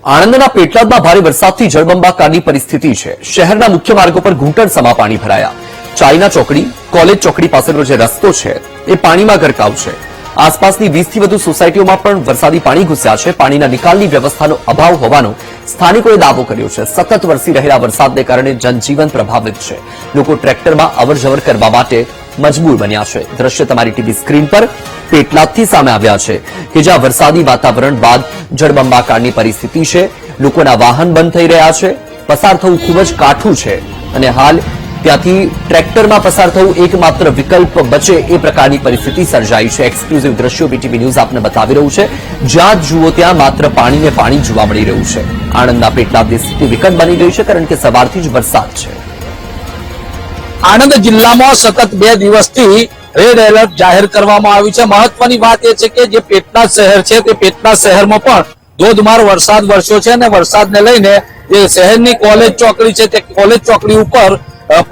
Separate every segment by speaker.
Speaker 1: આણંદના પેટલાદમાં ભારે વરસાદથી જળબંબાકારની પરિસ્થિતિ છે। શહેરના મુખ્ય માર્ગો પર ઘૂંટણસમા પાણી ભરાયા। ચાઇના ચોકડી, કોલેજ ચોકડી પાસેનો જે રસ્તો છે એ પાણીમાં ગરકાવ છે। આસપાસની 20 થી વધુ સોસાયટીઓમાં પણ વરસાદી પાણી ઘૂસ્યા છે। પાણીના નિકાલની વ્યવસ્થાનો અભાવ હોવાનો સ્થાનિકોએ દાવો કર્યો છે। સતત વરસી રહેલા વરસાદને કારણે જનજીવન પ્રભાવિત છે। લોકો ટ્રેક્ટરમાં અવરજવર કરવા માટે મજબૂર બન્યા છે। દ્રશ્ય તમારી ટીવી સ્ક્રીન પર પેટલાદથી સામે આવ્યા છે કે જ્યાં વરસાદી વાતાવરણ બાદ જળબંબાકારની પરિસ્થિતિ છે। લોકોના વાહન બંધ થઈ રહ્યા છે। પસાર થવું ખૂબ જ કાઠું છે અને હાલ ત્યાંથી ટ્રેક્ટરમાં પસાર થવું એકમાત્ર વિકલ્પ બચે એ પ્રકારની પરિસ્થિતિ સર્જાઈ છે। એક્સક્લુઝિવ દ્રશ્યો બીટીવી ન્યૂઝ આપને બતાવી રહ્યું છે। જ્યાં જુઓ ત્યાં માત્ર પાણીને પાણી જોવા મળી રહ્યું છે। આણંદના પેટલાદની સ્થિતિ વિકટ બની ગઈ છે કારણ કે સવારથી જ વરસાદ છે।
Speaker 2: આણંદ જિલ્લામાં સતત 2 દિવસથી રેડ એલર્ટ જાહેર કરવામાં આવ્યું છે। મહત્વની વાત એ છે કે જે પેટલાદ શહેર છે તે પેટલાદ શહેરમાં પણ ધોધમાર વરસાદ વરસ્યો છે અને વરસાદને લઈને જે શહેરની કોલેજ ચોકડી છે તે કોલેજ ચોકડી ઉપર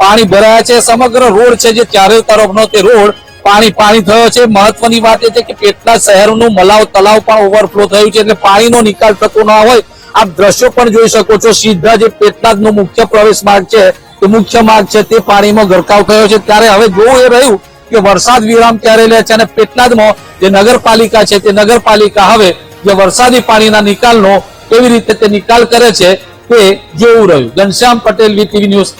Speaker 2: પાણી ભરાયા છે। સમગ્ર રોડ છે જે ચારે તરફનો તે રોડ પાણી થયો છે। મહત્વની વાત એ છે કે પેટલાદ શહેરનું મલાવ તલાવ પણ ઓવરફ્લો થયું છે એટલે પાણીનો નિકાલ થતો ના હોય। આપ દ્રશ્યો પણ જોઈ શકો છો। સીધા જે પેટલાદનો મુખ્ય પ્રવેશ માર્ગ છે તે મુખ્ય માર્ગ છે તે પાણીમાં ગરકાવ થયો છે। ત્યારે હવે જોવું એ રહ્યું કે વરસાદ વિરામ ક્યારે લે છે અને પેટલાદમાં જે નગરપાલિકા છે તે નગરપાલિકા હવે જે વરસાદી પાણીના નિકાલનો કેવી રીતે તે નિકાલ કરે છે તે જેવું રહ્યું। Ghanshyam Patel, VTV news,